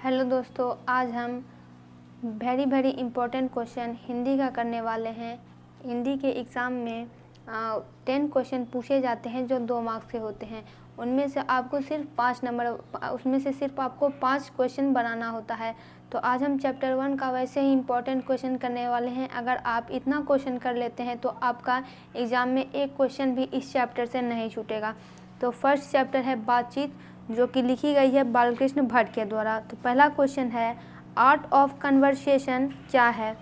Hello दोस्तों, आज हम वेरी इम्पोर्टेंट क्वेश्चन हिंदी का करने वाले हैं। हिंदी के एग्ज़ाम में 10 क्वेश्चन पूछे जाते हैं जो 2 मार्क्स के होते हैं। उनमें से आपको सिर्फ 5 नंबर उसमें से सिर्फ आपको 5 क्वेश्चन बनाना होता है। तो आज हम चैप्टर 1 का वैसे ही इम्पोर्टेंट क्वेश्चन करने वाले हैं। अगर आप इतना क्वेश्चन कर लेते हैं तो आपका एग्ज़ाम में एक क्वेश्चन भी इस चैप्टर से नहीं छूटेगा। तो फर्स्ट चैप्टर है बातचीत, जो कि लिखी गई है बालकृष्ण भट्ट के द्वारा। तो पहला क्वेश्चन है, आर्ट ऑफ कन्वर्सेशन क्या है?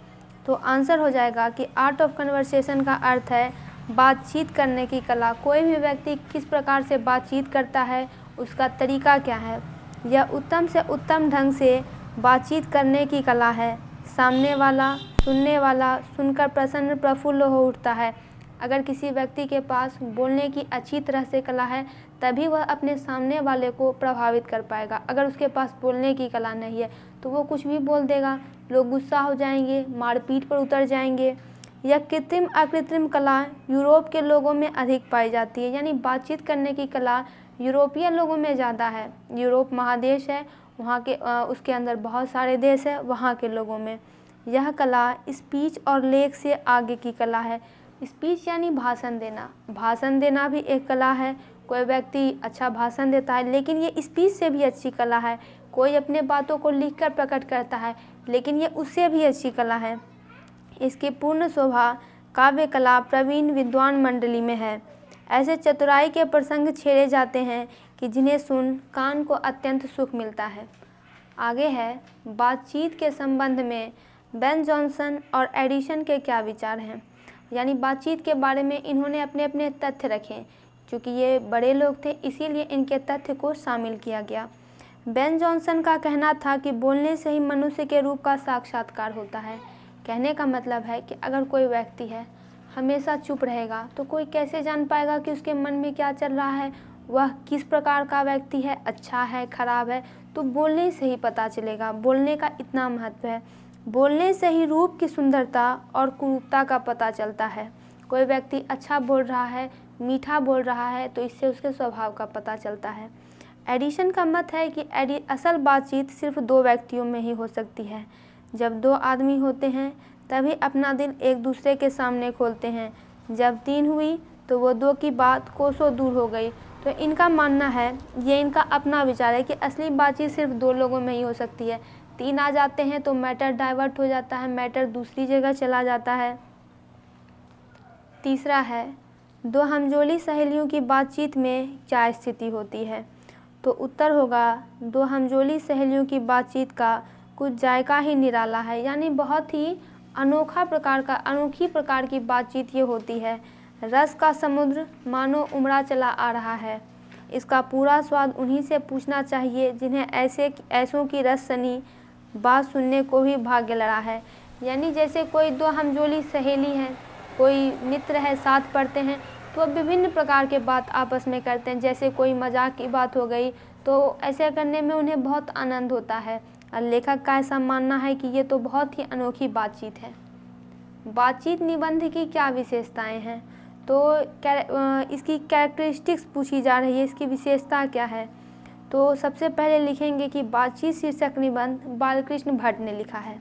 तो आंसर हो जाएगा कि आर्ट ऑफ कन्वर्सेशन का अर्थ है बातचीत करने की कला। कोई भी व्यक्ति किस प्रकार से बातचीत करता है, उसका तरीका क्या है। यह उत्तम से उत्तम ढंग से बातचीत करने की कला है। सामने वाला, सुनने वाला सुनकर प्रसन्न प्रफुल्ल हो उठता है। अगर किसी व्यक्ति के पास बोलने की अच्छी तरह से कला है तभी वह अपने सामने वाले को प्रभावित कर पाएगा। अगर उसके पास बोलने की कला नहीं है तो वो कुछ भी बोल देगा, लोग गुस्सा हो जाएंगे, मारपीट पर उतर जाएंगे। यह कृत्रिम अकृत्रिम कला यूरोप के लोगों में अधिक पाई जाती है। यानी बातचीत करने की कला यूरोपियन लोगों में ज़्यादा है। यूरोप महादेश है, वहाँ के उसके अंदर बहुत सारे देश है, वहाँ के लोगों में यह कला स्पीच और लेख से आगे की कला है। स्पीच यानी भाषण देना। भाषण देना भी एक कला है। कोई व्यक्ति अच्छा भाषण देता है लेकिन ये स्पीच से भी अच्छी कला है। कोई अपने बातों को लिखकर प्रकट करता है लेकिन ये उससे भी अच्छी कला है। इसकी पूर्ण शोभा काव्य कला प्रवीण विद्वान मंडली में है। ऐसे चतुराई के प्रसंग छेड़े जाते हैं कि जिन्हें सुन कान को अत्यंत सुख मिलता है। आगे है, बातचीत के संबंध में बेन जॉनसन और एडिसन के क्या विचार हैं। यानी बातचीत के बारे में इन्होंने अपने अपने तथ्य रखे। क्योंकि ये बड़े लोग थे इसीलिए इनके तथ्य को शामिल किया गया। बेन जॉनसन का कहना था कि बोलने से ही मनुष्य के रूप का साक्षात्कार होता है। कहने का मतलब है कि अगर कोई व्यक्ति है हमेशा चुप रहेगा तो कोई कैसे जान पाएगा कि उसके मन में क्या चल रहा है, वह किस प्रकार का व्यक्ति है, अच्छा है खराब है। तो बोलने से ही पता चलेगा। बोलने का इतना महत्व है। बोलने से ही रूप की सुंदरता और कुरूपता का पता चलता है। कोई व्यक्ति अच्छा बोल रहा है, मीठा बोल रहा है तो इससे उसके स्वभाव का पता चलता है। एडिशन का मत है कि असल बातचीत सिर्फ 2 व्यक्तियों में ही हो सकती है। जब 2 आदमी होते हैं तभी अपना दिल एक दूसरे के सामने खोलते हैं। जब 3 हुई तो वो 2 की बात कोसों दूर हो गई। तो इनका मानना है, ये इनका अपना विचार है कि असली बातचीत सिर्फ 2 लोगों में ही हो सकती है। 3 आ जाते हैं तो मैटर डाइवर्ट हो जाता है, मैटर दूसरी जगह चला जाता है। तीसरा है, 2 हमजोली सहेलियों की बातचीत में क्या स्थिति होती है। तो उत्तर होगा, 2 हमजोली सहेलियों की बातचीत का कुछ जायका ही निराला है। यानी बहुत ही अनोखी प्रकार की बातचीत ये होती है। रस का समुद्र मानो उमड़ा चला आ रहा है। इसका पूरा स्वाद उन्हीं से पूछना चाहिए जिन्हें ऐसों की रस सनी बात सुनने को भी भाग्य लड़ा है। यानी जैसे कोई 2 हमजोली सहेली हैं, कोई मित्र है, साथ पढ़ते हैं तो विभिन्न प्रकार के बात आपस में करते हैं। जैसे कोई मजाक की बात हो गई तो ऐसे करने में उन्हें बहुत आनंद होता है। और लेखक का ऐसा मानना है कि ये तो बहुत ही अनोखी बातचीत है। बातचीत निबंध की क्या विशेषताएं हैं। तो इसकी कैरेक्टरिस्टिक्स पूछी जा रही है, इसकी विशेषता क्या है। तो सबसे पहले लिखेंगे कि बातचीत शीर्षक निबंध बालकृष्ण भट्ट ने लिखा है।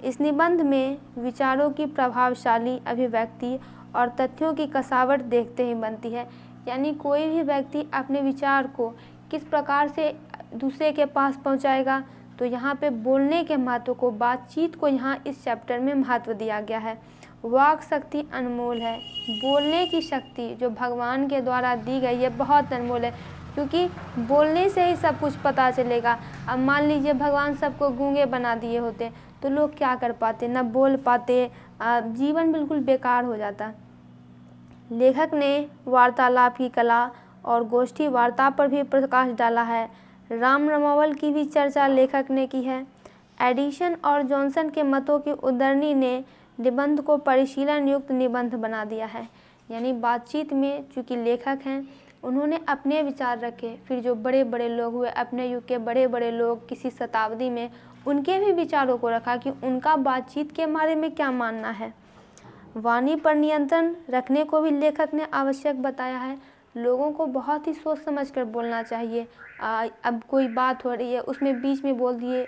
इस निबंध में विचारों की प्रभावशाली अभिव्यक्ति और तथ्यों की कसावट देखते ही बनती है। यानी कोई भी व्यक्ति अपने विचार को किस प्रकार से दूसरे के पास पहुंचाएगा। तो यहाँ पे बोलने के महत्व को, बातचीत को यहाँ इस चैप्टर में महत्व दिया गया है। वाक शक्ति अनमोल है। बोलने की शक्ति जो भगवान के द्वारा दी गई है बहुत अनमोल है, क्योंकि बोलने से ही सब कुछ पता चलेगा। अब मान लीजिए भगवान सबको गूंगे बना दिए होते तो लोग क्या कर पाते, न बोल पाते, जीवन बिल्कुल बेकार हो जाता। लेखक ने वार्तालाप की कला और गोष्ठी वार्ता पर भी प्रकाश डाला है। राम रमावल की भी चर्चा लेखक ने की है। एडिसन और जॉनसन के मतों की उद्धरणी ने निबंध को परिशीलन युक्त निबंध बना दिया है। यानी बातचीत में चूँकि लेखक हैं उन्होंने अपने विचार रखे, फिर जो बड़े बड़े लोग हुए, अपने युग के बड़े बड़े लोग किसी शताब्दी में, उनके भी विचारों को रखा कि उनका बातचीत के बारे में क्या मानना है। वाणी पर नियंत्रण रखने को भी लेखक ने आवश्यक बताया है। लोगों को बहुत ही सोच समझ कर बोलना चाहिए। अब कोई बात हो रही है, उसमें बीच में बोल दिए,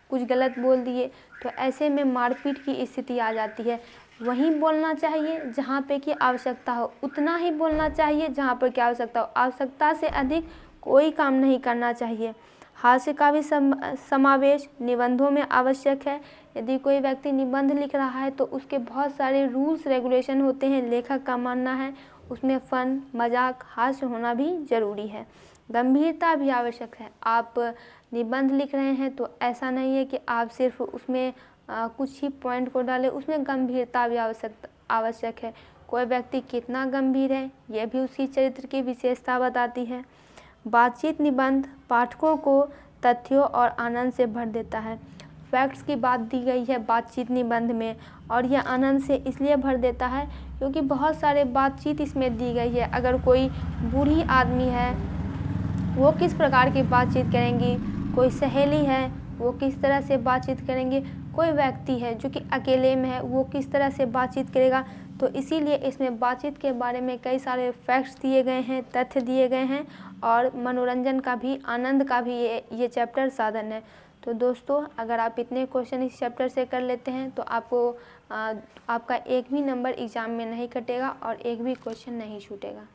कुछ गलत बोल दिए, तो ऐसे में मारपीट की स्थिति आ जाती है। वहीं बोलना चाहिए जहाँ पे कि आवश्यकता हो, उतना ही बोलना चाहिए जहाँ पर की आवश्यकता हो। आवश्यकता से अधिक कोई काम नहीं करना चाहिए। हास्य का भी समावेश निबंधों में आवश्यक है। यदि कोई व्यक्ति निबंध लिख रहा है तो उसके बहुत सारे रूल्स रेगुलेशन होते हैं। लेखक का मानना है उसमें फन, मजाक, हास्य होना भी ज़रूरी है। गंभीरता भी आवश्यक है। आप निबंध लिख रहे हैं तो ऐसा नहीं है कि आप सिर्फ उसमें कुछ ही पॉइंट को डालें, उसमें गंभीरता भी आवश्यक है। कोई व्यक्ति कितना गंभीर है यह भी उसकी चरित्र की विशेषता बताती है। बातचीत निबंध पाठकों को तथ्यों और आनंद से भर देता है। फैक्ट्स की बात दी गई है बातचीत निबंध में, और यह आनंद से इसलिए भर देता है क्योंकि बहुत सारे बातचीत इसमें दी गई है। अगर कोई बूढ़ी आदमी है वो किस प्रकार की बातचीत करेंगी, कोई सहेली है वो किस तरह से बातचीत करेंगे, कोई व्यक्ति है जो कि अकेले में है वो किस तरह से बातचीत करेगा। तो इसीलिए इसमें बातचीत के बारे में कई सारे फैक्ट्स दिए गए हैं, तथ्य दिए गए हैं, और मनोरंजन का भी, आनंद का भी ये चैप्टर साधन है। तो दोस्तों, अगर आप इतने क्वेश्चन इस चैप्टर से कर लेते हैं तो आपको आपका एक भी नंबर एग्ज़ाम में नहीं कटेगा और एक भी क्वेश्चन नहीं छूटेगा।